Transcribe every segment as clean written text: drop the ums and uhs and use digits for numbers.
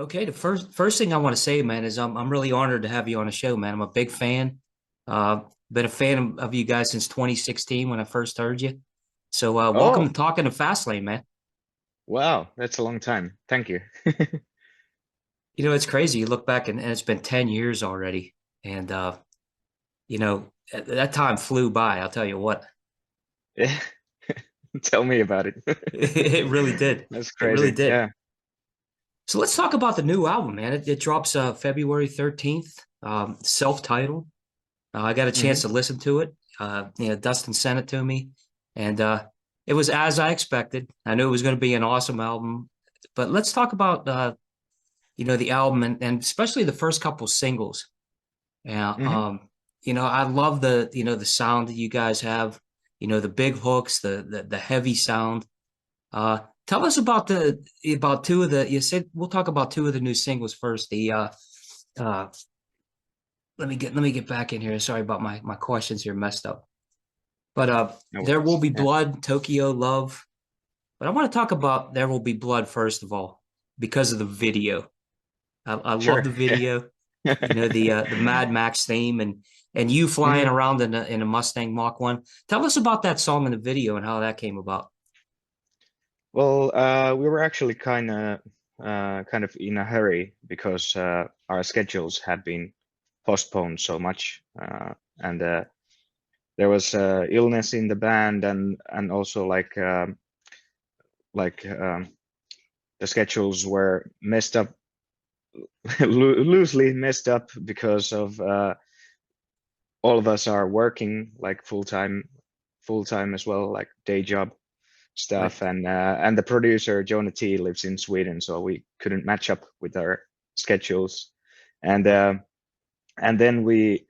Okay, the first thing I want to say, man, is I'm really honored to have you on the show, man. I'm a big fan. Been a fan of you guys since 2016 when I first heard you. So welcome Oh, to Talking to Fastlane, man. wow, that's a long time. Thank you. It's crazy. You look back and it's been 10 years already. And that time flew by, I'll tell you what. Yeah, tell me about it. It really did. That's It really crazy. did. Yeah. So let's talk about the new album, man. It drops February 13th, self-titled. I got a chance hmm to listen to it. Dustin sent it to me, and it was as I expected. I knew it was going to be an awesome album. But let's talk about the album and especially the first couple singles. Yeah, hmm I love the sound that you guys have. The big hooks, the heavy sound. Tell us about two of the. You said we'll talk about two of the new singles first. Uh, let me get back in here. Sorry about my questions here messed up. But No There Will worries. Be Yeah. Blood, Tokyo Love. But I want to talk about There Will Be Blood first of all, because of the video. I love Sure. the video. The Mad Max theme and you flying hmm around in a Mustang Mach 1. Tell us about that song in the video and how that came about. Well, we were actually kind of in a hurry because our schedules had been postponed so much, and there was illness in the band, and also like the schedules were messed up, loosely messed up because of all of us are working like full time as well, like day job Right. stuff, and the producer Jonah T lives in Sweden, so we couldn't match up with our schedules, and uh, and then we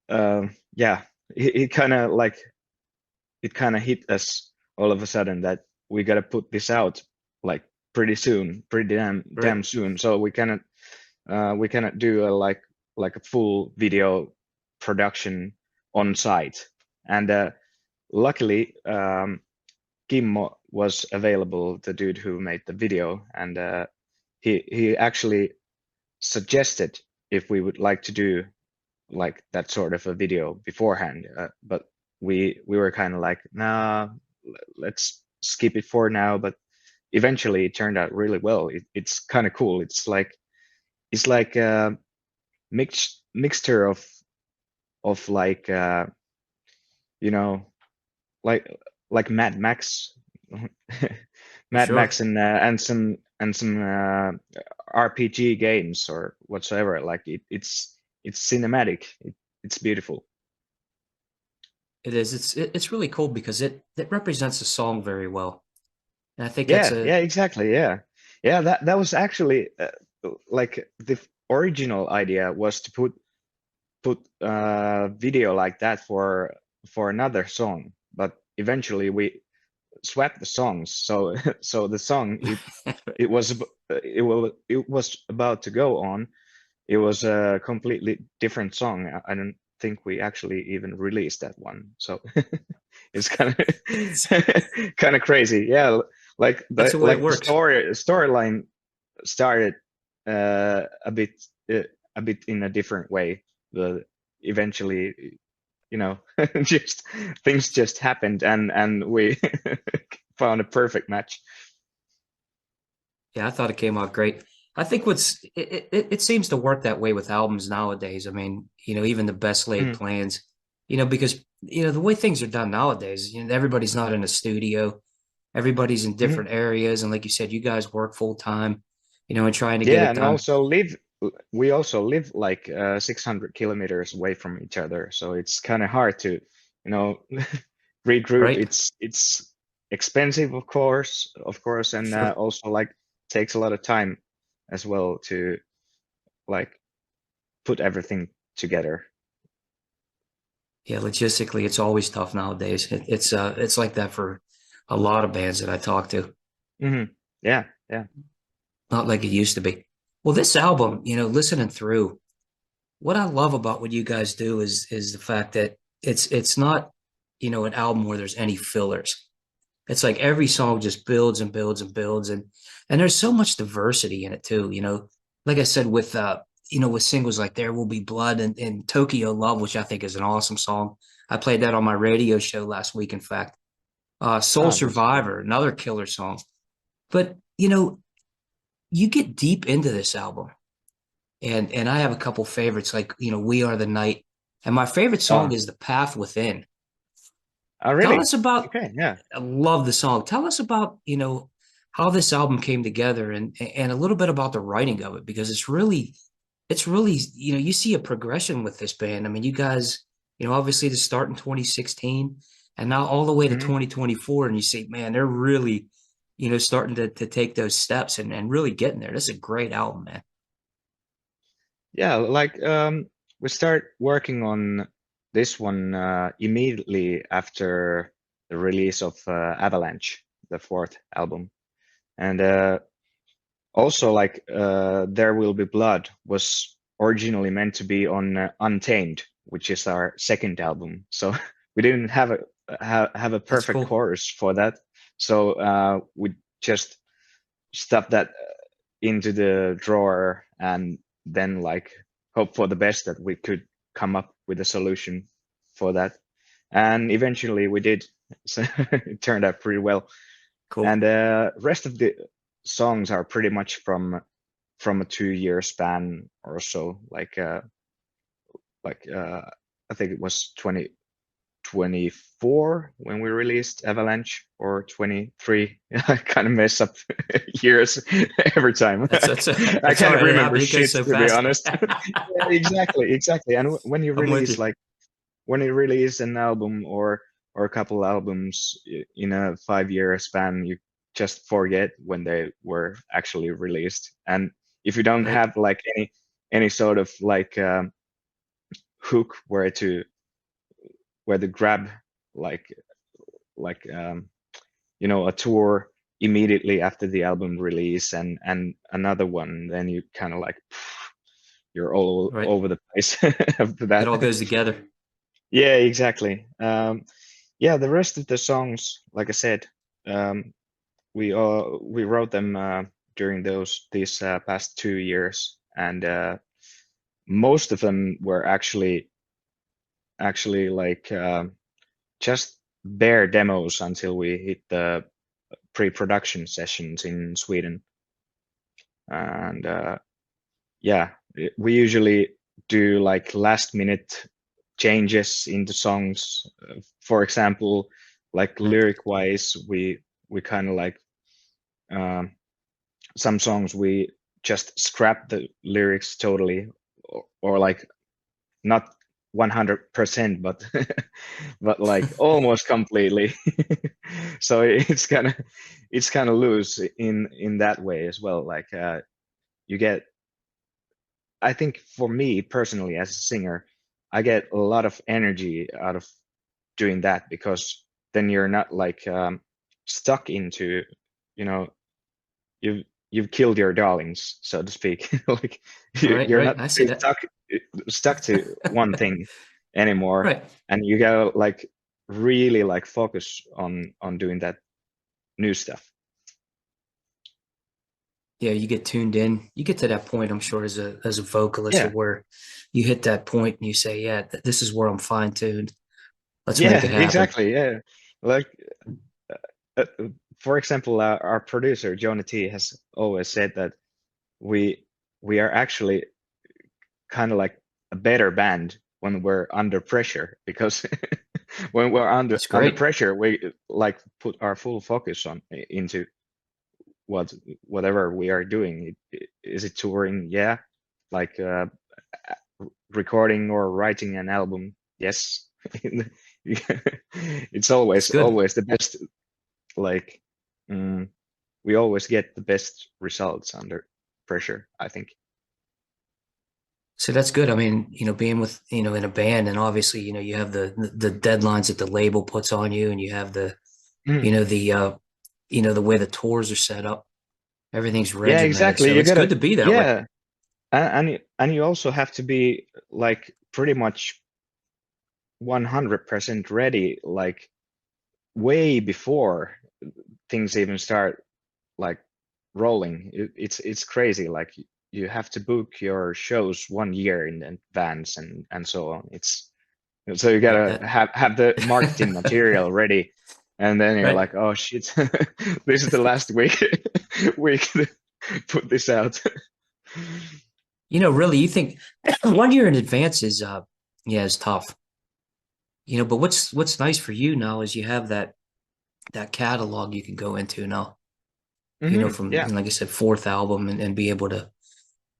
yeah, it kind of like it kind of hit us all of a sudden that we gotta put this out like pretty soon, pretty damn Right. soon, so we cannot do like a full video production on site, and luckily Kimmo was available, the dude who made the video, and he actually suggested if we would like to do like that sort of a video beforehand, but we were kind of like, nah, let's skip it for now. But eventually, it turned out really well. It's kind of cool. It's like a mixture of like you know like like Mad Max, For Mad sure. Max, and some RPG games or whatsoever. Like it's cinematic. It's beautiful. It is. It's really cool because it represents the song very well. And I think that's Yeah, a yeah, exactly. Yeah, yeah. That was actually like the original idea was to put video like that for another song, but eventually we swapped the songs. So so the song it was about to go on. It was a completely different song. I don't think we actually even released that one. So it's kind it's of kind of crazy. Yeah, like that's the the way it like the works. storyline started a bit uh, a bit in a different way. The eventually, just things just happened, and we found a perfect match. Yeah, I thought it came out great. I think it seems to work that way with albums nowadays. I mean, even the best laid Mm, plans, because the way things are done nowadays, everybody's not in a studio, everybody's in mhm. different areas, and like you said, you guys work full time, and trying to get Yeah, it and done. also we also live like 600 kilometers away from each other, so it's kind of hard to, you know, regroup. Right? It's expensive, of course, and Sure. also like takes a lot of time as well to like put everything together. Yeah, logistically, it's always tough nowadays. It's like that for a lot of bands that I talk to. Yeah, yeah. Not like it used to be. Well, this album, listening through, what I love about what you guys do is the fact that it's not, an album where there's any fillers. It's like every song just builds and builds and builds, and there's so much diversity in it too. Like I said, with singles like There Will Be Blood and Tokyo Love, which I think is an awesome song. I played that on my radio show last week, in fact. Soul Ah, that's cool. Survivor, another killer song. But you get deep into this album, and I have a couple favorites, like We Are the Night, and my favorite song Oh, is The Path Within. oh, Tell really? us about, Okay, yeah. I love the song. Tell us about, how this album came together, and a little bit about the writing of it, because it's really, you see a progression with this band. I mean, you guys, obviously the start in 2016 and now all the way to Mhm. 2024, and you see, man, they're really, starting to take those steps and really getting there. This is a great album, man. Yeah, like we start working on this one immediately after the release of Avalanche, the fourth album. And also like There Will Be Blood was originally meant to be on Untamed, which is our second album. So we didn't have a That's perfect cool. chorus for that. So we just stuffed that into the drawer and then like hope for the best that we could come up with a solution for that. And eventually we did. So it turned out pretty well. And Cool. the rest of the songs are pretty much from a 2 year span or so. Like I think it was 2024 when we released Avalanche, or 23. I kind of mess up years every time. That's that's I that's all can't right. It remember happened. It goes shit, so to be fast. honest. Yeah, exactly, exactly. And when you I'm with release you. like when you release an album or a couple albums in a 5 year span, you just forget when they were actually released. And if you don't Right. have like any sort of like hook where to grab like like a tour immediately after the album release and another one, then you kind of like you're all Right. over the place after It that. all goes together. Yeah, exactly. Yeah, the rest of the songs, like I said, um, we wrote them during these past 2 years, and most of them were actually like just bare demos until we hit the pre-production sessions in Sweden. And yeah, we usually do like last minute changes into songs. For example, like Right. lyric wise, we kind of like um, some songs we just scrap the lyrics totally, or like not 100%, but but like almost completely. So it's kind of loose in that way as well. Like you get, I think for me personally as a singer, I get a lot of energy out of doing that, because then you're not like stuck into, you know, you've you've killed your darlings, so to speak. Like Right. you're Right. not I see that. stuck to one thing anymore, Right. and you gotta like really like focus on doing that new stuff. Yeah, you get tuned in. You get to that point, I'm sure, as a vocalist, Yeah, of where you hit that point and you say, "Yeah, this is where I'm fine tuned. Let's make yeah, it happen." exactly. Yeah, like for example, our producer Jonah T has always said that we we are actually kind of like a better band when we're under pressure, because when we're under That's under great. pressure we like put our full focus on into whatever we are doing. Is it touring? Yeah. Like recording or writing an album? Yes. It's That's always good. always the best. Like we always get the best results under pressure, I think. So that's good. I mean, being with, in a band, and obviously, you have the deadlines that the label puts on you, and you have Mm. the way the tours are set up. Everything's Yeah, regimented. exactly. So You it's good gotta, to be that way. yeah. And you also have to be like pretty much 100% ready, like way before things even start like rolling, it's crazy. Like you have to book your shows 1 year in advance and so on. It's so you Yeah, gotta that have the marketing material ready, and then you're right. like, oh shit, this is the last week we can put this out. Really, you think 1 year in advance is yeah, is tough. But what's nice for you now is you have that catalog you can go into now. From Yeah. like I said, fourth album and be able to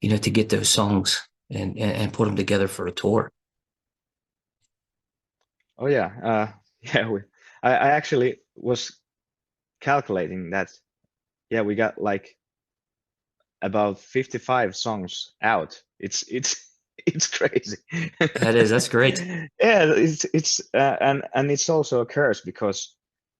to get those songs and put them together for a tour. Oh yeah. Yeah. I actually was calculating that. Yeah, we got like about 55 songs out. It's it's crazy. That's great. Yeah, and it's also a curse because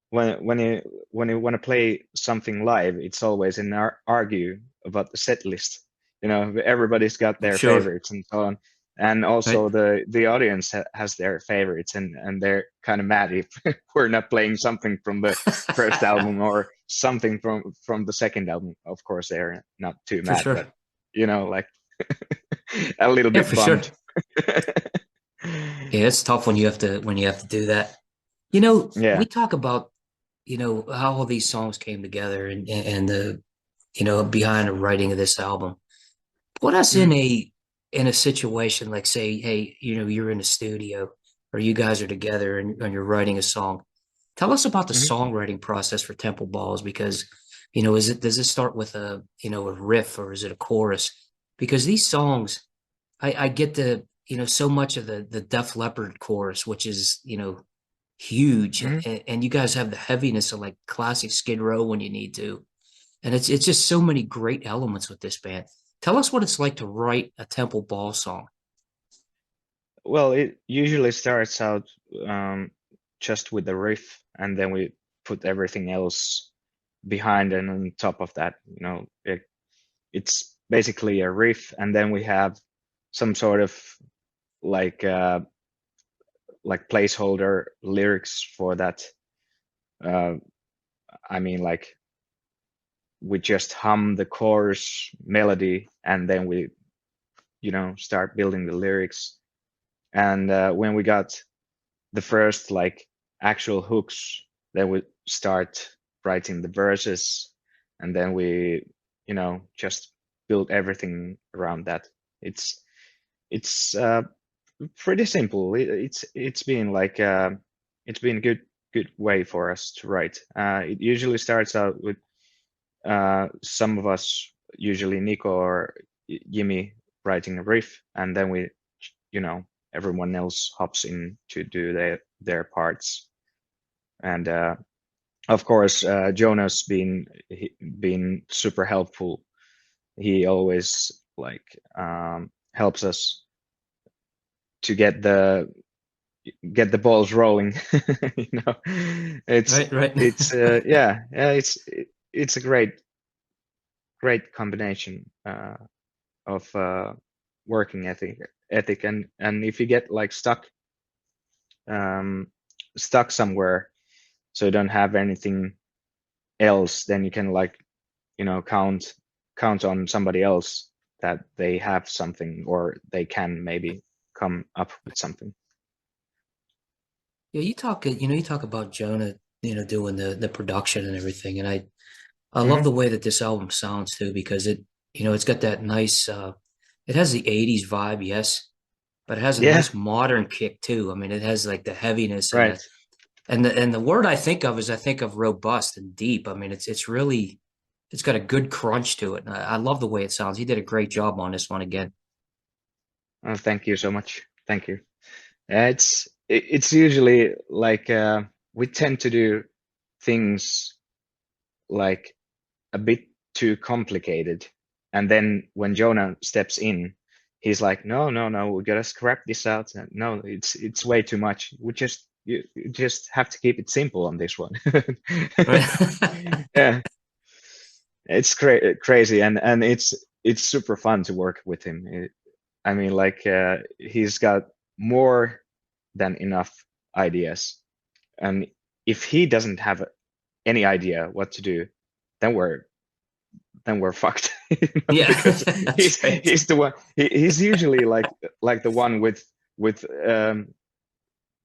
when you want to play something live, it's always an argue about the set list. Everybody's got their Sure. favorites and so on, and Right. also the audience has their favorites, and they're kind of mad if we're not playing something from the first album or something from the second album. Of course, they're not too For mad, sure. but like a little Yeah, bit for sure. bummed. Yeah, it's tough when you have to do that. We Yeah. talk about, how all these songs came together and the, behind the writing of this album. Put us Mhm. in a situation like say, hey, you're in a studio or you guys are together and you're writing a song. Tell us about the Mhm. songwriting process for Temple Balls because, does it start with a riff or is it a chorus? Because these songs, I get so much of the Def Leppard chorus, which is, huge, Mhm. and you guys have the heaviness of like classic Skid Row when you need to, and it's just so many great elements with this band. Tell us what it's like to write a Temple Ball song. Well, it usually starts out um, just with the riff, and then we put everything else behind and on top of that. It's basically a riff, and then we have some sort of like uh, like placeholder lyrics for that. Uh, I mean, like we just hum the chorus melody, and then we start building the lyrics. And when we got the first like actual hooks, then we start writing the verses, and then we just build everything around that. It's pretty simple. It's been like it's been a good way for us to write. It usually starts out with some of us, usually Nico or Jimmy, writing a riff, and then you know everyone else hops in to do their parts. And of course, Jonas been super helpful. He always like helps us to get the balls rolling. you know, it's Right, right. it's yeah, it's a great combination of working ethic, and if you get like um, stuck somewhere, so you don't have anything else, then you can like count on somebody else that they have something, or they can maybe come up with something. Yeah, you talk about Jonah, doing the production and everything, and I love Hmm. the way that this album sounds too because it's got that nice it has the 80s vibe, yes, but it has a Yeah, nice modern kick too. I mean, it has like the heaviness and right. the word I think of is I think of robust and deep. I mean, it's really it's got a good crunch to it. And I love the way it sounds. He did a great job on this one again. Thank you so much. Thank you. It's usually like we tend to do things like a bit too complicated, and then when Jonah steps in, he's like, no, no, no, we gotta scrap this out. No, it's way too much. You just have to keep it simple on this one. Yeah, it's crazy, and it's super fun to work with him. I mean, like he's got more than enough ideas, and if he doesn't have any idea what to do, then we're fucked. Yeah, Because that's right. he's the one. He's usually like the one with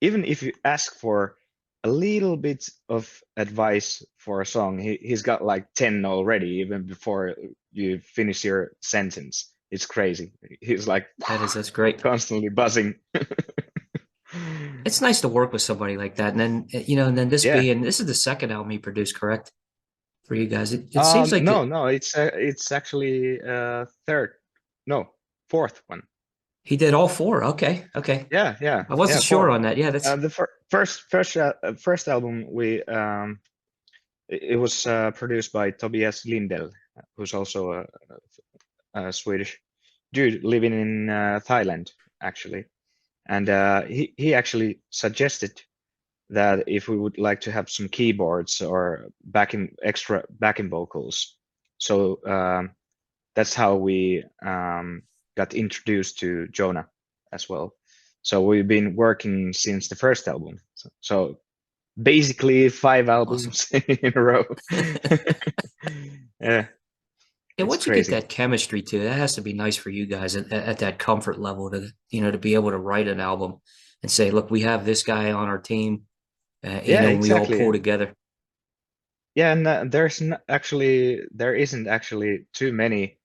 even if you ask for a little bit of advice for a song, he's got like 10 already, even before you finish your sentence. It's crazy. He's like That's great. constantly buzzing. It's nice to work with somebody like that. And then, and then Yeah. this is the second album he produced, correct? For you guys. It seems like No, no, it's actually third, no, fourth one. he did all four. Okay. Okay. Yeah, yeah, I yeah, wasn't sure four. on that. Yeah, that's The first album we it was produced by Tobias Lindell, who's also a Swedish dude living in Thailand actually, and he actually suggested that if we would like to have some keyboards or extra backing vocals, so that's how we got introduced to Jonah as well. So we've been working since the first album. So basically 5 awesome. albums in a row. Yeah, And it's once you get crazy. that chemistry too, that has to be nice for you guys at that comfort level to, to be able to write an album and say, look, we have this guy on our team, Yeah, and we all exactly. pull together. Yeah, and there isn't actually too many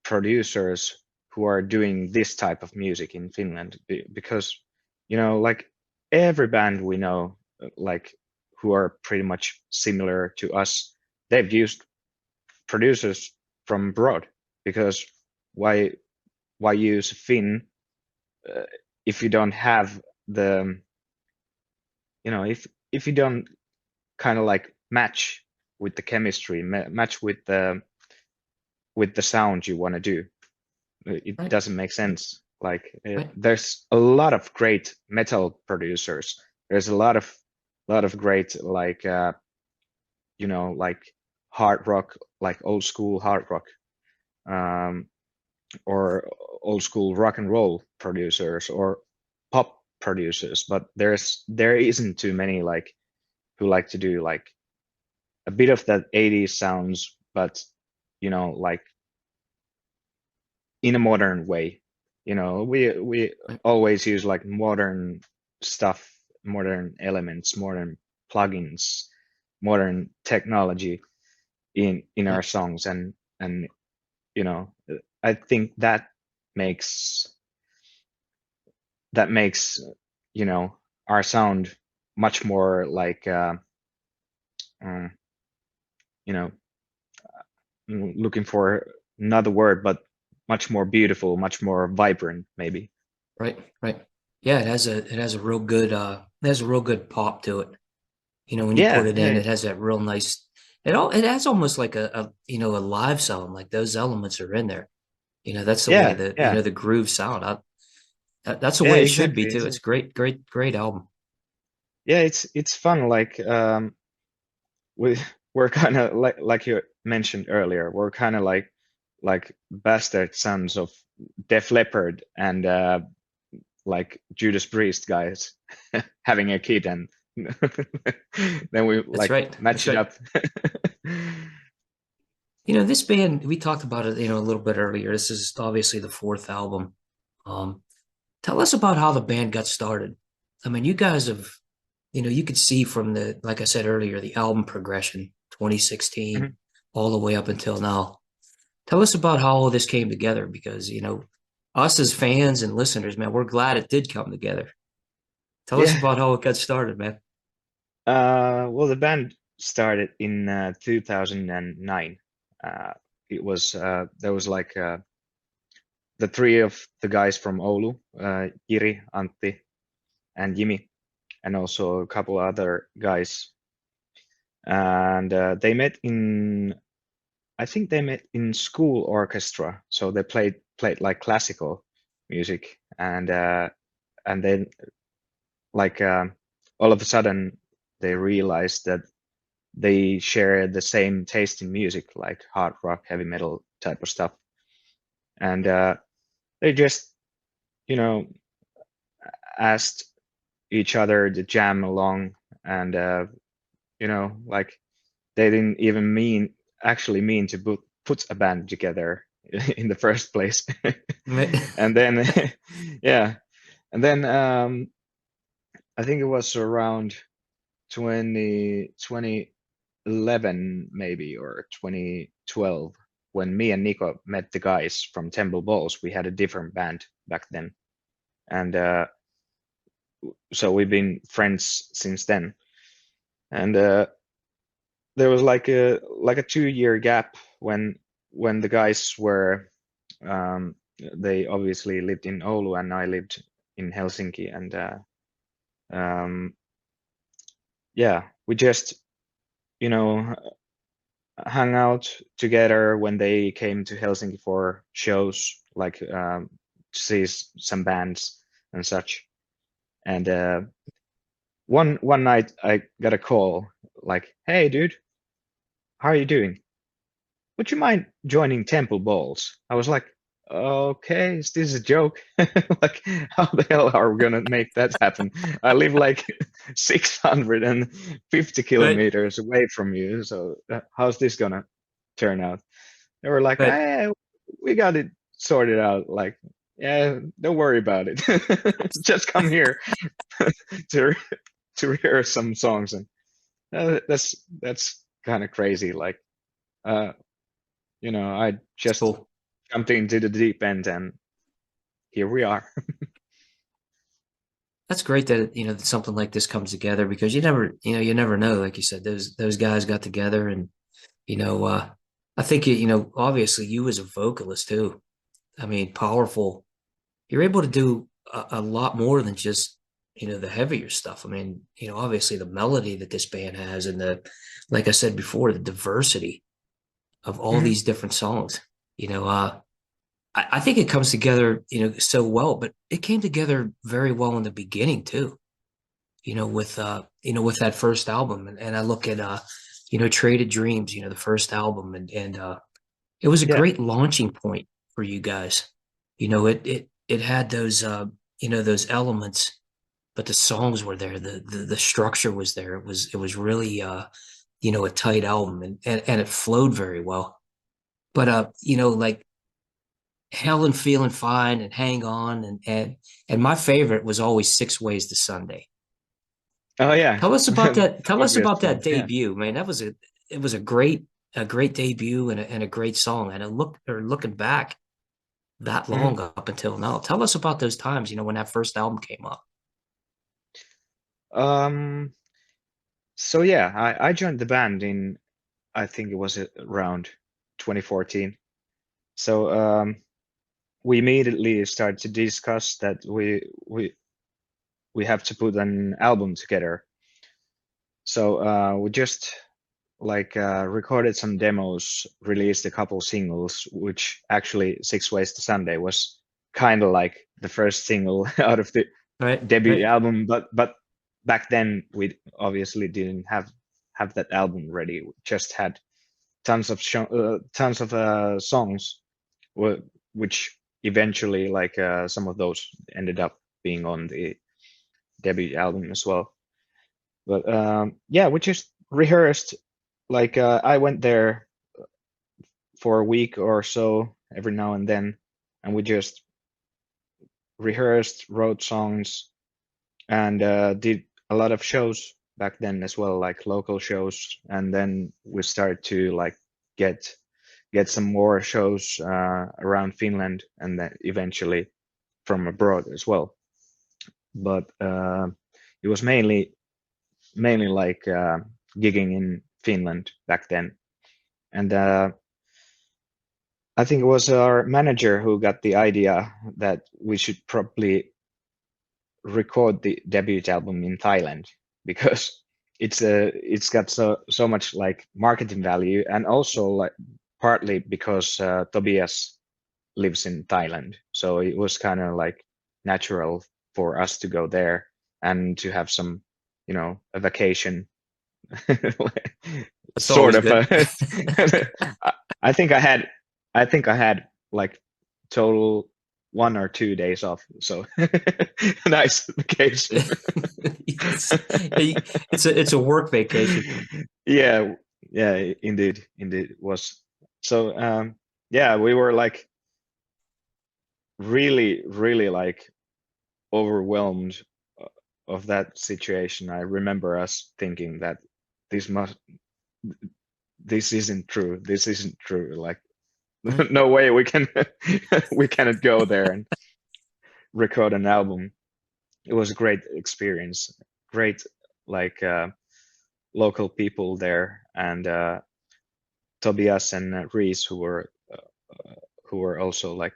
producers who are doing this type of music in Finland because like every band we know like who are pretty much similar to us, they've used producers from abroad because why use Finn uh, if you don't have the if you don't kind of like match with the chemistry, match with the sound you want to do. It Right. doesn't make sense. Like Right. there's a lot of great metal producers. There's a lot of great like like hard rock, like old school hard rock, um, or old school rock and roll producers or pop producers. But there isn't too many like who like to do like a bit of that 80s sounds, but like in a modern way. We Right. always use like modern stuff, modern elements, modern plugins, modern technology in our Right. songs, and you know, I think makes that makes our sound much more like um, you know looking for another word, but much more beautiful, much more vibrant, maybe. Right. Right. Yeah, it has a real good it has a real good pop to it. When you put Yeah, it in, yeah, it has that real nice it has almost like a live sound, like those elements are in there. That's the way yeah, that, yeah, the groove sound. That's the yeah, way it should be exactly, too. It's exactly. great, great, great album. Yeah, it's fun. Like we we're kind of like you mentioned earlier. We're kind of like bastard sons of Def Leppard and like Judas Priest guys having a kid, and then we That's like right. match That's it right. up. This band, we talked about it, a little bit earlier. This is obviously the fourth album. Um, Tell us about how the band got started. I mean, you guys have, you could see from like I said earlier, the album progression, 2016, Mhm. all the way up until now. Tell us about how all this came together because, us as fans and listeners, man, we're glad it did come together. Tell us Yeah. about how it got started, man. Well, the band started in 2009. It was there was like the three of the guys from Oulu, Jiri, Antti, and Jimmy, and also a couple other guys. And I think they met in school orchestra. So they played like classical music, and then like all of a sudden they realized that they share the same taste in music, like hard rock, heavy metal type of stuff, and they just you know asked each other to jam along, and like they didn't even actually mean to put a band together in the first place. And then yeah, and then I think it was around 2011 maybe, or 2012, when me and Nico met the guys from Temple Balls. We had a different band back then, and so we've been friends since then. And there was like a 2-year gap when the guys were they obviously lived in Oulu and I lived in Helsinki, and yeah, we just, you know, hung out together when they came to Helsinki for shows, like to see some bands and such. And one night I got a call like, "Hey, dude, how are you doing? Would you mind joining Temple Balls?" I was like, "Okay, is this a joke? Like, how the hell are we gonna make that happen? I live like 650 But kilometers away from you, so how's this gonna turn out?" They were like, but "Hey, we got it sorted out. Like, yeah, don't worry about it. Just come here to to rehearse some songs." And that's kind of crazy. Like, uh, I it's just cool. jumped into the deep end, and here we are. That's great that that something like this comes together, because you never know. Like you said, those guys got together, and you know, I think obviously you as a vocalist too. I mean, powerful. You're able to do a lot more than just the heavier stuff. I mean, obviously the melody that this band has, and like I said before, the diversity of all Mhm. these different songs. I think it comes together, so well, but it came together very well in the beginning too. With that first album, and I look at Traded Dreams, the first album, and it was a Yeah, great launching point for you guys. It had those elements, but the songs were there. The structure was there. It was really a tight album, and it flowed very well. But like Helen Feeling Fine and Hang On, and my favorite was always Six Ways to Sunday. oh yeah. Tell us about that. Tell us about Obviously, that yeah. debut, man. It was a great debut, and a great song. And looking back that Mhm. long up until now, tell us about those times, when that first album came up. um so yeah, I joined the band in, I think it was around 2014. So we immediately started to discuss that we have to put an album together. So we just like recorded some demos, released a couple singles, which actually Six Ways to Sunday was kind of like the first single out of the Right, debut right. album. But back then we obviously didn't have that album ready. We just had tons of songs, which eventually, like some of those ended up being on the debut album as well. But yeah, we just rehearsed. Like I went there for a week or so every now and then, and we just rehearsed, wrote songs, and did a lot of shows back then as well, like local shows. And then we started to like get some more shows around Finland, and then eventually from abroad as well. But it was mainly like gigging in Finland back then. And I think it was our manager who got the idea that we should probably record the debut album in Thailand, because it's got so much like marketing value, and also like partly because Tobias lives in Thailand, so it was kind of like natural for us to go there and to have some, a vacation. That's Sort always of. good. I I think I had like total 1 or 2 days off, so nice vacation. It's it's a work vacation. Yeah, Yeah, indeed it was. So yeah, we were like really like overwhelmed of that situation. I remember us thinking that this must this isn't true. This isn't true. Like Right. no way we can we cannot go there and record an album. It was a great experience. Great like local people there, and Tobias and Reese who were also like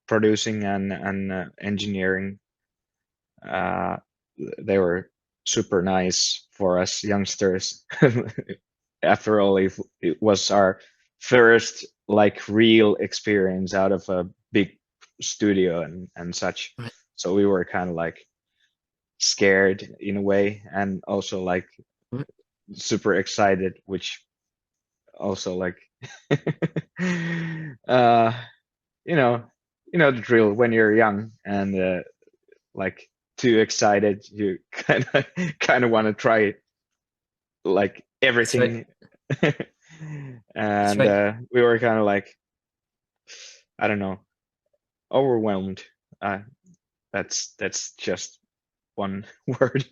producing and engineering. Uh, they were super nice for us youngsters. After all, it was our first like real experience out of a big studio and such. Right. So we were kind of like scared in a way, and also like Right. super excited, which also like uh you know the drill when you're young and like too excited, you kind of want to try like That's right. everything. That's And right. we were kind of like, I don't know, overwhelmed. uh that's just one word.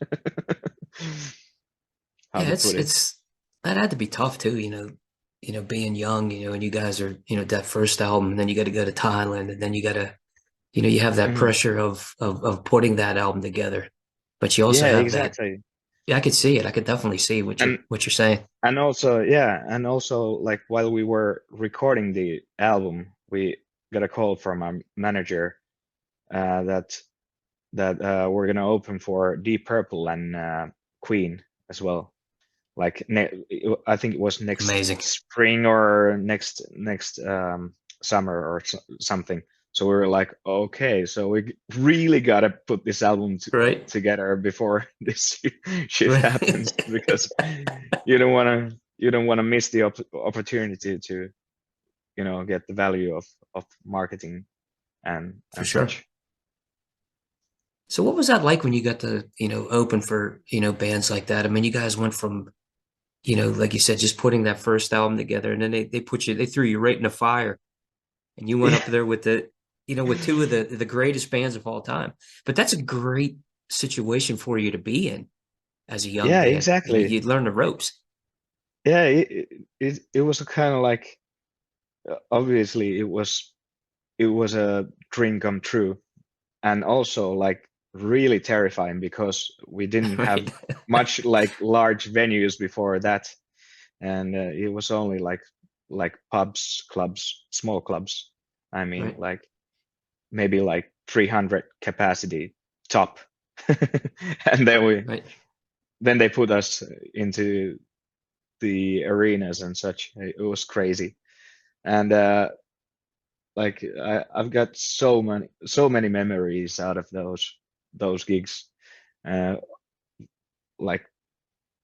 How Yeah, to put it. it's that had to be tough too, being young, and you guys are, that first album, and then you got to go to Thailand, and then you got to, you have that Mhm. pressure of putting that album together, but you also Yeah, have that. exactly. Yeah, I could see it. I could definitely see what you're and what you're saying. and also, yeah, and also like while we were recording the album, we got a call from our manager that we're gonna open for Deep Purple and Queen as well. Like I think it was next Amazing. spring or next summer or something. So we were like, okay, so we really gotta put this album Right. together before this shit happens, Right. because you don't wanna miss the opportunity to get the value of marketing For and sure. such. So what was that like when you got to, open for, bands like that? I mean, you guys went from, like you said, just putting that first album together, and then they threw you right in the fire, and you went up there with with two of the greatest bands of all time. But that's a great situation for you to be in as a young Yeah, band. exactly. You'd learn the ropes. Yeah, it was kind of like obviously it was a dream come true, and also like really terrifying because we didn't have Right. much like large venues before that, and it was only like pubs, clubs, small clubs. I mean, Right. like maybe like 300 capacity top. And Right. then they put us into the arenas and such. It was crazy. And like I've got so many memories out of those gigs. Uh, like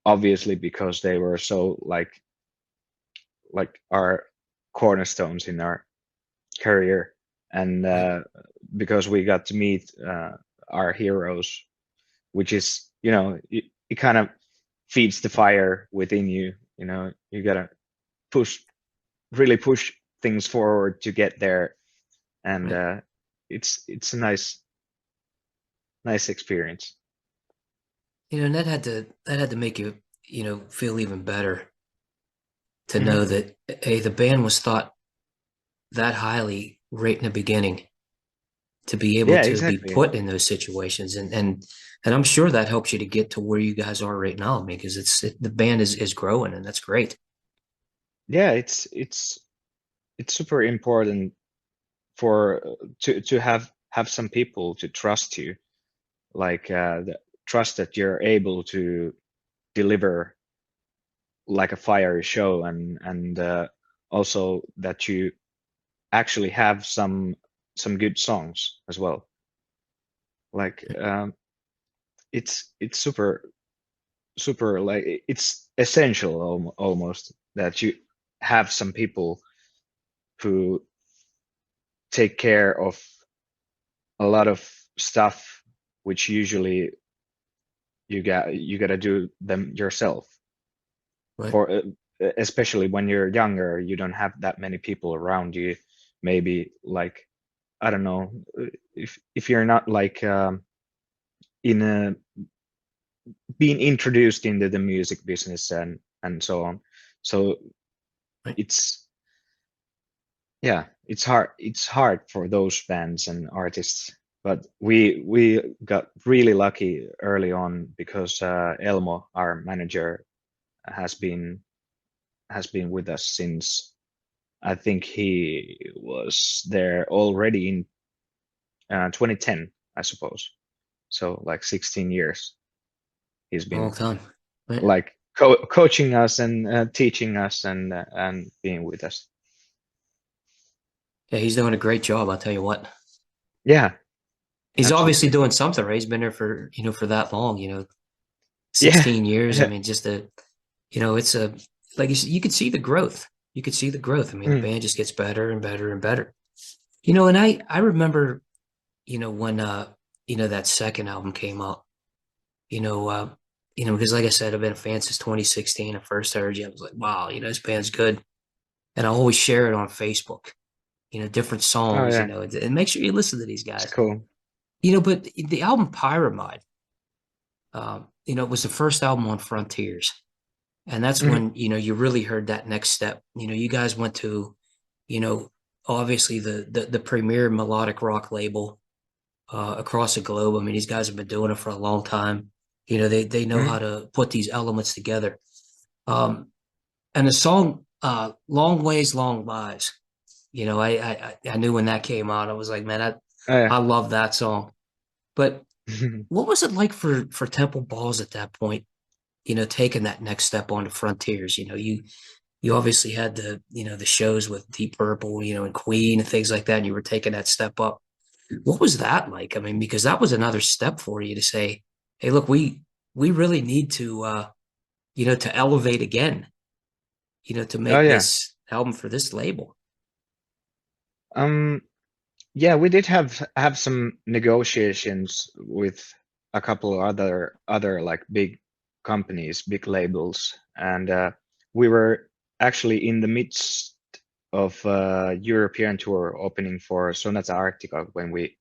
obviously because they were so like our cornerstones in our career, and Right. because we got to meet our heroes, which is it kind of feeds the fire within you. You gotta push really push things forward to get there, and Right. it's a nice experience. And that had to make you, feel even better to Hmm. know that, hey, the band was thought that highly right in the beginning to be able Yeah, to be exactly. put in those situations, and I'm sure that helps you to get to where you guys are right now. I mean, because the band is growing, and that's great. Yeah, it's super important for to have some people to trust you, like trust that you're able to deliver like a fiery show, and also that you actually have some good songs as well. Like it's super like it's essential almost that you have some people who take care of a lot of stuff which usually you gotta do them yourself. Right. For especially when you're younger, you don't have that many people around you. Maybe like, I don't know, if you're not like in a being introduced into the music business and so on. So Right. it's yeah, it's hard for those bands and artists. But we got really lucky early on because Elmo, our manager, has been with us since, I think he was there already in 2010, I suppose. So like 16 years he's Long been time. Right. like coaching us and teaching us and being with us. Yeah, he's doing a great job. I'll tell you what. Yeah, He's obviously absolutely. doing something, right? He's been there for, for that long, Yeah. 16 years. I mean, just it's like you could see the growth. You could see the growth. I mean, the Mm, band just gets better and better and better. And I remember, when that second album came out, you know, uh, because like I said, I've been a fan since 2016. I first heard you, I was like, wow, this band's good. And I always share it on Facebook, different oh songs, yeah, and make sure you listen to these it's guys. cool. But the album Pyramide, it was the first album on Frontiers. And that's Mhm, when, you really heard that next step. You guys went to, you know, obviously the premier melodic rock label across the globe. I mean, these guys have been doing it for a long time. They know mhm. how to put these elements together. Um, and the song "Long Ways, Long Lives." I knew when that came out, I was like, man, Oh yeah. I love that song. But what was it like for Temple Balls at that point? Taking that next step on the Frontiers. You obviously had the shows with Deep Purple, and Queen and things like that, and you were taking that step up. What was that like? I mean, because that was another step for you to say, hey, look, we really need to to elevate again, to Oh make yeah. this album for this label. Um, yeah, we did have some negotiations with a couple other like big companies, big labels, and we were actually in the midst of European tour opening for Sonata Arctica when we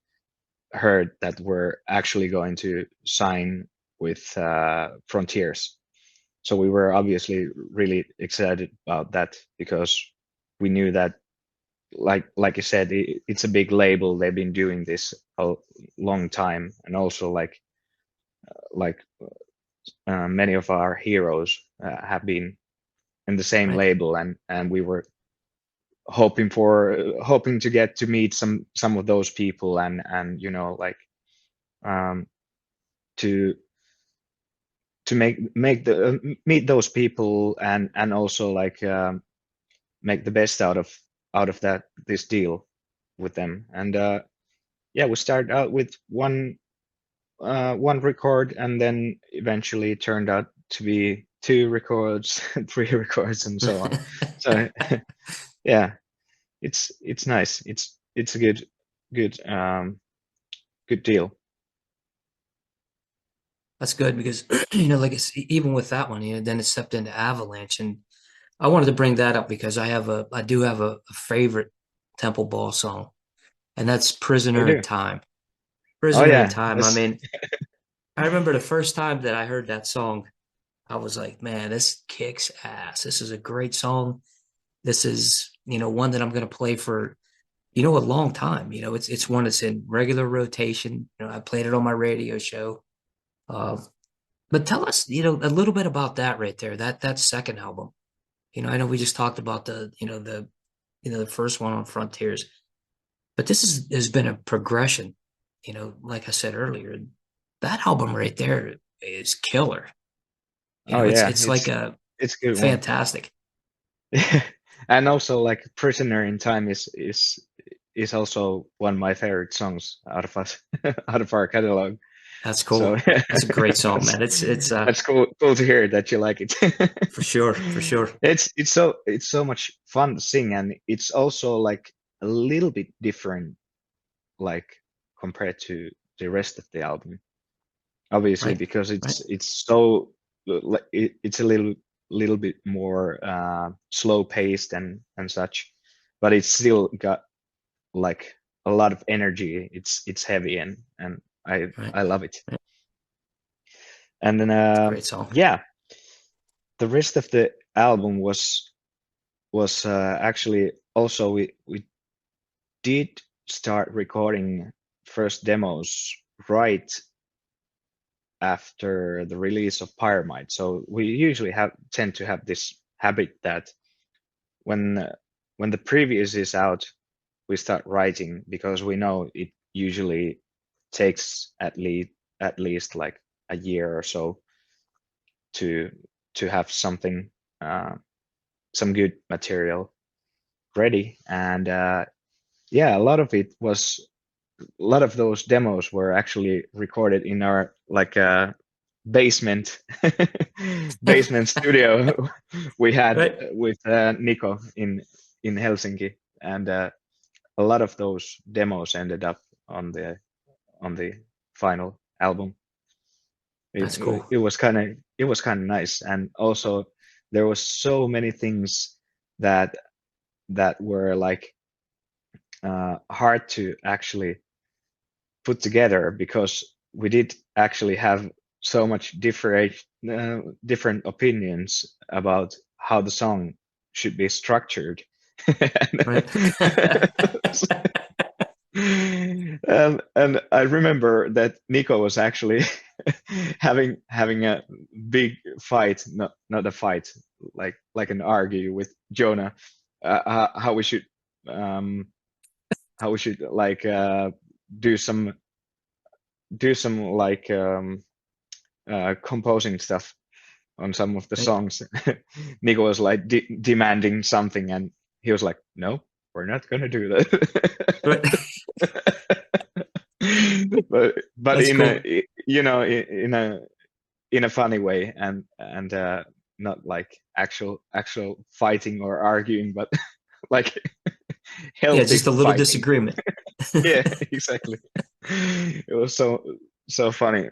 heard that we're actually going to sign with Frontiers. So we were obviously really excited about that because we knew that, like you said, it's a big label. They've been doing this a long time, and also like many of our heroes have been in the same Right. label, and we were hoping to get to meet some of those people and like um, to make the meet those people and also like make the best out of that this deal with them. And yeah, we started out with one record, and then eventually it turned out to be two records, three records, and so on. So yeah, it's nice. It's a good good deal. That's good because like even with that one, then it stepped into Avalanche, and I wanted to bring that up because I do have a favorite Temple Ball song, and that's Oh, you "Prisoner in do? Time." Oh "Prisoner in yeah, Time." I that's mean, I remember the first time that I heard that song, I was like, man, this kicks ass. This is a great song. This is, one that I'm going to play for, a long time. It's one that's in regular rotation. I played it on my radio show. Uh, but tell us, a little bit about that right there. That second album. I know we just talked about the first one on Frontiers, but this has been a progression. Like I said earlier, that album right there is killer. oh It's yeah, it's like a it's a good one. fantastic. And also like Prisoner in Time is also one of my favorite songs out of us out of our catalog. That's So cool. That's a great song, that's man. It's that's cool to hear that you like it. for sure, for sure. It's so much fun to sing, and it's also like a little bit different, like compared to the rest of the album. Obviously, Right, because right. it's so like it's a little. little bit more slow paced and such, but it's still got like a lot of energy. It's heavy and Right. I love it. Right. And then It's a great song. yeah, the rest of the album was actually also we did start recording first demos right after the release of Pyramid. So we usually tend to have this habit that when when the previous is out, we start writing because we know it usually takes at least like a year or so to have something some good material ready. And yeah, a lot of those demos were actually recorded in our like basement basement studio we had Right. with Nico in Helsinki, and a lot of those demos ended up on the final album. That's cool. It was kind of nice, and also there was so many things that were like hard to actually put together because we did actually have so much different opinions about how the song should be structured. Right. And I remember that Nico was actually having a big fight, not a fight, like an argue with Jonah, how we should um, like do some like composing stuff on some of the Right. songs. Nico was like demanding something, and he was like, "No, we're not gonna do Right. that." But That's in a cool. in a funny way, and not like actual fighting or arguing, but like Yeah, healthy just a little fighting. disagreement. Yeah, exactly. It was so funny,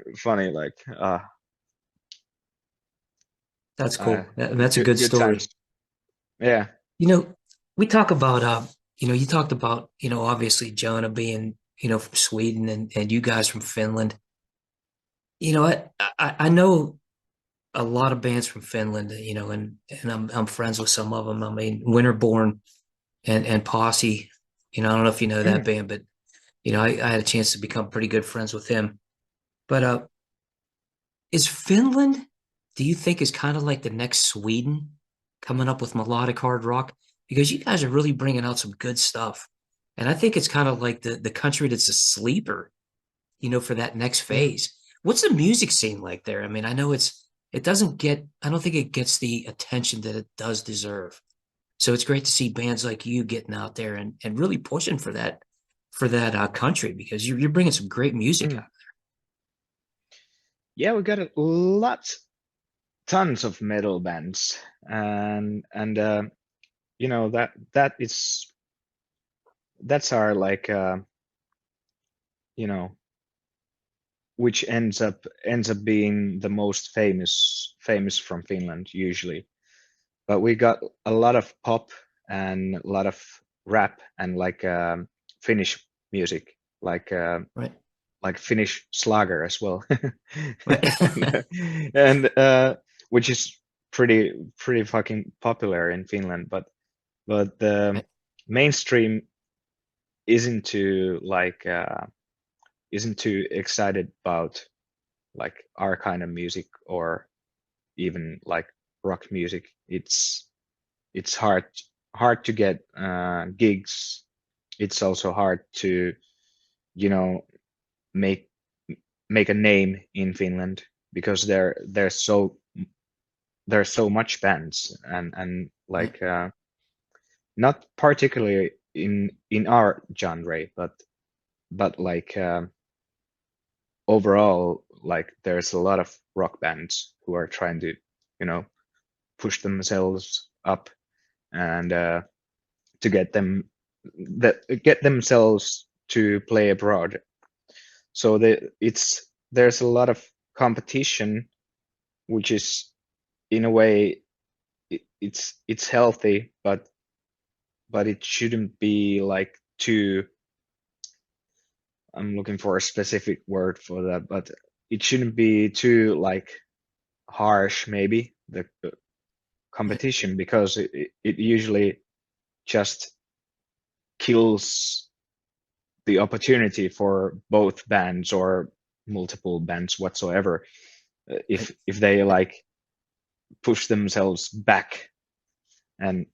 like That's cool. That's a good good times. story. Yeah. You know, we talk about you talked about, obviously Jonah being, from Sweden and you guys from Finland. I know a lot of bands from Finland, and I'm friends with some of them. I mean, Winterborn and Posse, I don't know if you know that Mm. band, but I had a chance to become pretty good friends with him. But is Finland, do you think, is kind of like the next Sweden coming up with melodic hard rock? Because you guys are really bringing out some good stuff. And I think it's kind of like the country that's a sleeper, for that next phase. What's the music scene like there? I mean, I know I don't think it gets the attention that it does deserve. So it's great to see bands like you getting out there and really pushing for that country because you're bringing some great music Mm. out. Yeah, we got a lot, tons of metal bands, and that's our like you know which ends up being the most famous from Finland usually. But we got a lot of pop and a lot of rap and like Finnish music, Right. like Finnish Slager as well, Right. and which is pretty fucking popular in Finland. But the Right. mainstream isn't too like isn't too excited about like our kind of music or even like rock music. It's hard to get gigs. It's also hard to you know make make a name in Finland because there's so much bands and Right. like not particularly in our genre, but like overall, like there's a lot of rock bands who are trying to you know push themselves up and to get themselves to play abroad. So there's a lot of competition, which is in a way it's healthy, but it shouldn't be like too. I'm looking for a specific word for that, but it shouldn't be too like harsh, maybe the competition, because it usually just kills the opportunity for both bands or multiple bands whatsoever, if they like push themselves back, and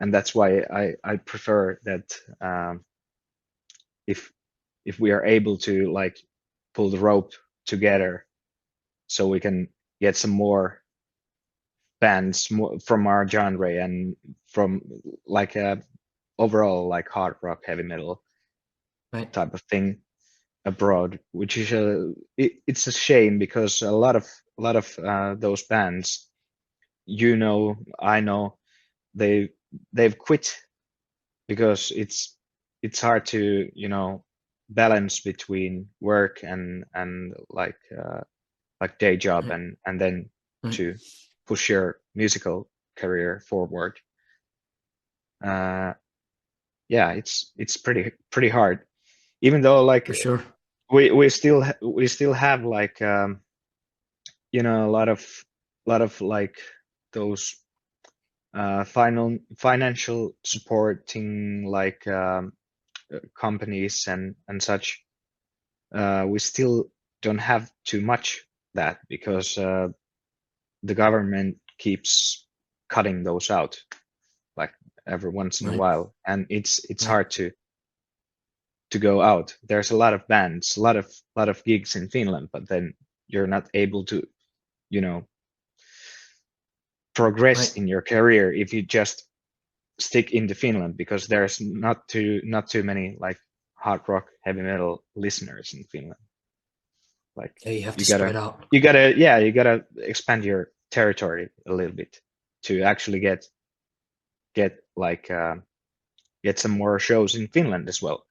that's why I prefer that, if we are able to like pull the rope together, so we can get some more bands from our genre and from like a overall like hard rock, heavy metal Right. type of thing abroad, which is it's a shame, because a lot of those bands, I know, they they've quit because it's hard to balance between work and like day job, Right. and then Right. to push your musical career forward. Uh, yeah, it's pretty hard, even though like For sure. we still have like a lot of like those financial supporting like companies and such. We still don't have too much that, because the government keeps cutting those out like every once in a Right. while, and it's Right. hard to go out. There's a lot of bands, a lot of gigs in Finland, but then you're not able to, you know, progress Right. in your career if you just stick into Finland, because there's not too many like hard rock, heavy metal listeners in Finland. Like Yeah, you have to you gotta spread out. you gotta expand your territory a little bit to actually get like get some more shows in Finland as well.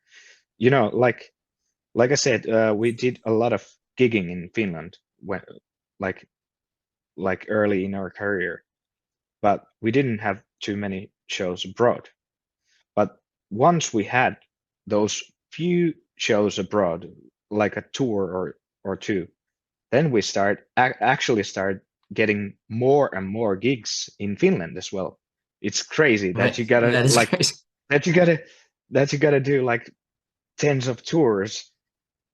Like I said, we did a lot of gigging in Finland when like early in our career, but we didn't have too many shows abroad. But once we had those few shows abroad, like a tour or two, then we actually start getting more and more gigs in Finland as well. It's crazy that Right. you gotta That is like crazy. that you gotta that you gotta do like tens of tours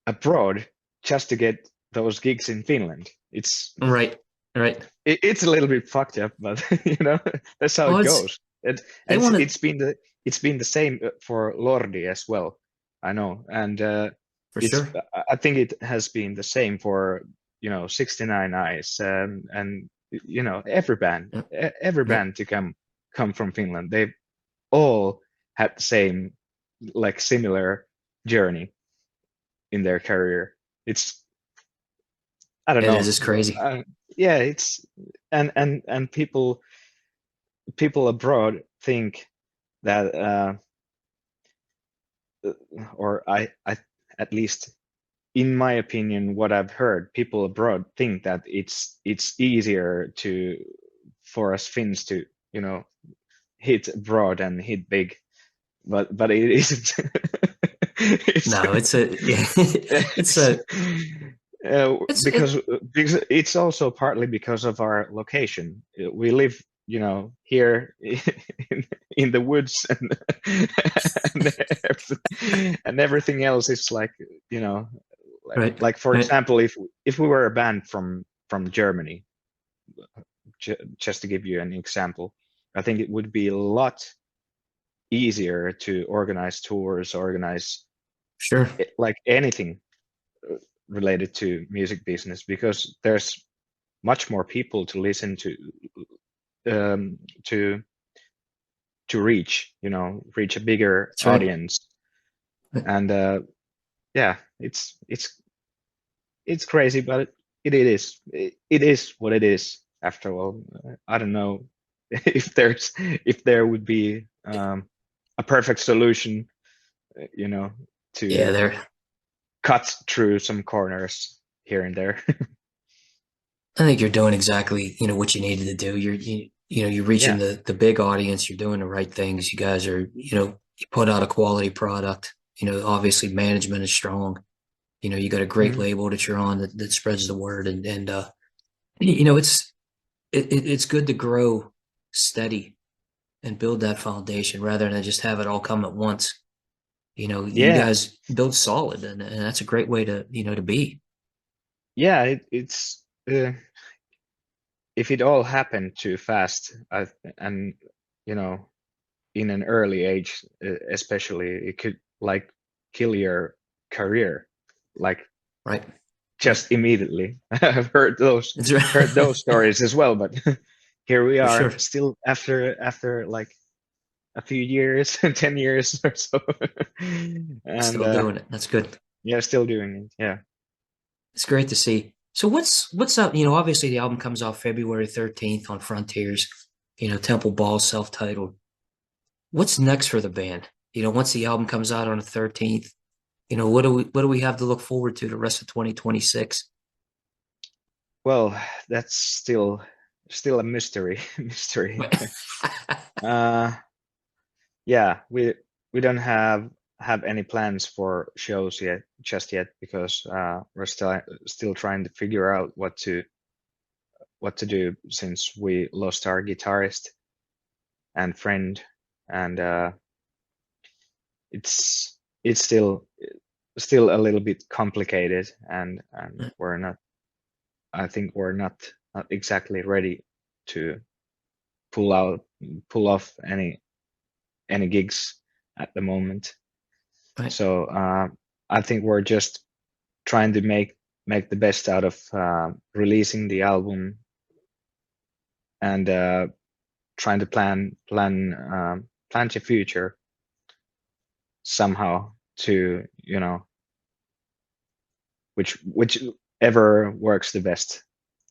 abroad just to get those gigs in Finland. Right. Right. It's a little bit fucked up, but that's how Well, it goes. they And want to, it's been the same for Lordi as well. I know, and for it's sure. I think it has been the same for 69 Eyes, and every band, Yeah. every Yeah. band to come from Finland. They've all had the same, like, similar journey in their career. It's I don't It know. is. It's crazy. Yeah, it's and people abroad think that or I at least in my opinion, what I've heard, people abroad think that it's easier to for us Finns to hit abroad and hit big, but it isn't. it's, No, it's a, yeah, it's it's a, it, because it's also partly because of our location. We live, here in the woods, and, and everything else is like, you know, right. like for Right. example, if we were a band from Germany, just to give you an example, I think it would be a lot easier to organize tours, organize Sure. like anything related to music business, because there's much more people to listen to, um, to reach a bigger That's right. audience. And yeah, it's crazy, but it is what it is after all. I don't know if there would be a perfect solution, you know, Yeah, to there. cut through some corners here and there. I think you're doing exactly, what you needed to do. You're reaching Yeah. the big audience. You're doing the right things. You guys are, you put out a quality product. Obviously management is strong. You got a great Mhm. label that you're on that spreads the word, and it's it's good to grow steady and build that foundation rather than just have it all come at once. You Yeah, guys build solid, and that's a great way to, to be. yeah, it's if it all happened too fast, and you know, in an early age, especially, it could like kill your career, like Right. Right. just immediately. I've heard those It's right. heard those stories as well, but here we For are, sure. still after like a few years, 10 years or so, and Still doing it. That's good. yeah, still doing it. Yeah. It's great to see. So what's up? Obviously the album comes out February 13th on Frontiers, Temple Ball self-titled. What's next for the band? Once the album comes out on the 13th, what do we have to look forward to the rest of 2026? Well, that's still a mystery. Mystery. Uh, yeah, we don't have any plans for shows yet, just yet, because we're still trying to figure out what to do since we lost our guitarist and friend, and it's still a little bit complicated, and we're not. I think we're not exactly ready to pull out pull off any gigs at the moment. Right. So I think we're just trying to make the best out of releasing the album, and trying to plan the future somehow, to whichever works the best,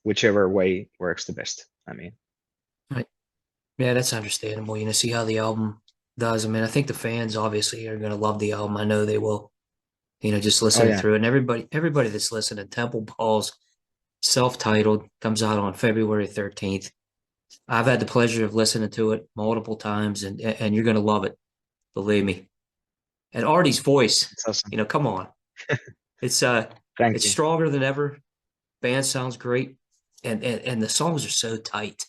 whichever way works the best. I mean, Right. Yeah, that's understandable. See how the album does. I mean, I think the fans obviously are going to love the album. I know they will. Just oh listening yeah, through it. And everybody that's listening, Temple Balls, self-titled, comes out on February 13th. I've had the pleasure of listening to it multiple times, and you're going to love it. Believe me. And Artie's voice, it's awesome. come on. It's uh Thank it's you. stronger than ever. Band sounds great. And the songs are so tight.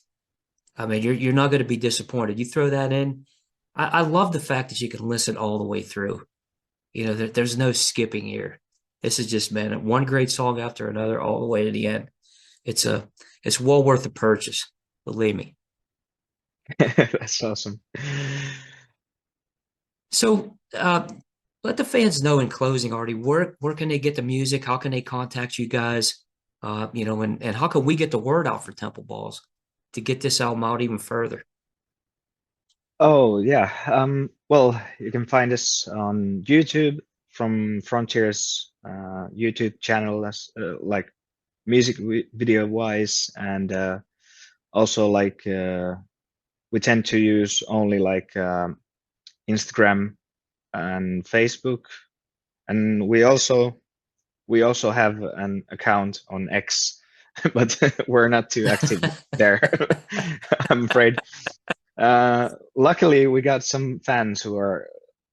I mean, you're not going to be disappointed. You throw that in. I love the fact that you can listen all the way through. There's no skipping here. This is just, man, one great song after another all the way to the end. It's well worth the purchase. Believe me. That's awesome. So, let the fans know in closing, Artie, where can they get the music? How can they contact you guys? And how can we get the word out for Temple Balls to get this album out even further? Oh yeah. Well, you can find us on YouTube, from Frontiers YouTube channel, as like music video wise, and also like we tend to use only like Instagram and Facebook, and we also have an account on X, but we're not too active there, I'm afraid. Luckily, we got some fans who are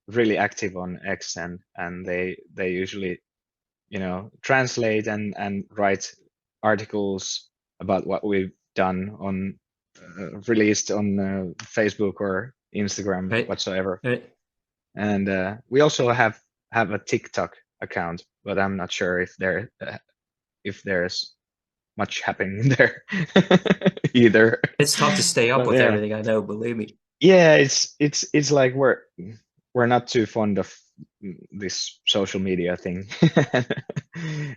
really active on X, and they usually, translate and write articles about what we've done on released on Facebook or Instagram Right? whatsoever. Right. And we also have a TikTok account, but I'm not sure if there's much happening there either. It's tough to stay up But with yeah. everything, I know, believe me. Yeah, it's like we're not too fond of this social media thing.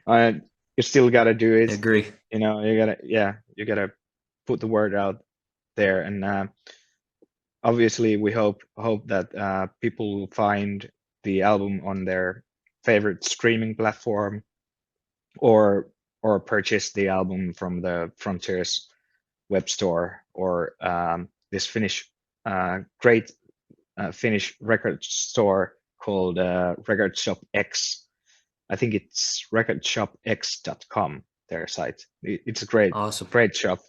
uh, you still gotta do I it. agree. You gotta put the word out there, and obviously we hope that people will find the album on their favorite streaming platform, or purchase the album from the Frontiers web store, or this great Finnish record store called Record Shop X. I think it's recordshopx.com. their site. It's a great Awesome. great shop,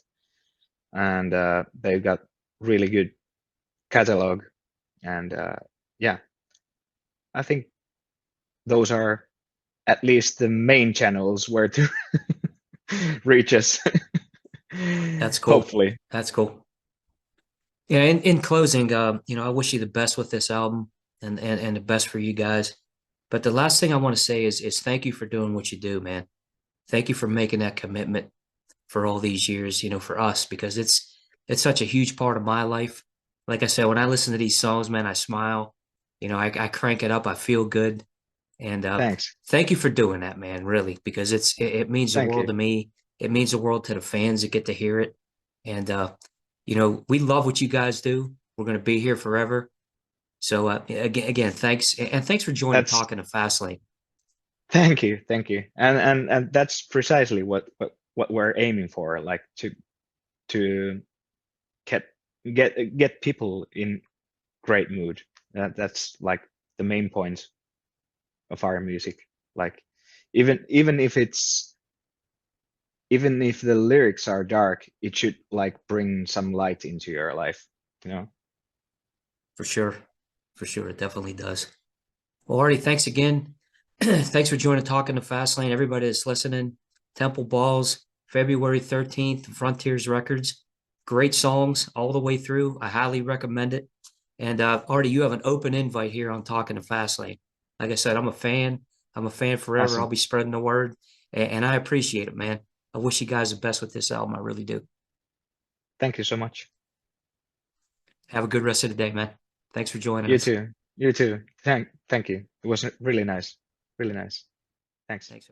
and they've got really good catalog. And yeah, I think those are at least the main channels where to reach us. That's cool. Hopefully. That's cool. Yeah, in closing, I wish you the best with this album and the best for you guys. But the last thing I want to say is thank you for doing what you do, man. Thank you for making that commitment for all these years, for us, because it's such a huge part of my life. Like I said, when I listen to these songs, man, I smile. I crank it up, I feel good. And Thanks. thank you for doing that, man, really, because it means the Thank world you. to me. It means the world to the fans that get to hear it. And we love what you guys do. We're going to be here forever. So again, thanks, and thanks for joining That's Talking to Fastlane. Thank you, thank you. And that's precisely what we're aiming for, like to get get people in great mood. That's like the main point of our music. Like even if the lyrics are dark, it should like bring some light into your life, you know? For sure. For sure. It definitely does. Well, Artie, thanks again. Thanks for joining Talking to Fastlane. Everybody that's listening. Temple Balls, February 13th, Frontiers Records. Great songs all the way through. I highly recommend it. And Artie, you have an open invite here on Talking to Fastlane. Like I said, I'm a fan. I'm a fan forever. I'll Awesome. be spreading the word. And I appreciate it, man. I wish you guys the best with this album. I really do. Thank you so much. Have a good rest of the day, man. Thanks for joining You us. too. You too. Thank you. It was really nice. Really nice. Thanks. Thanks.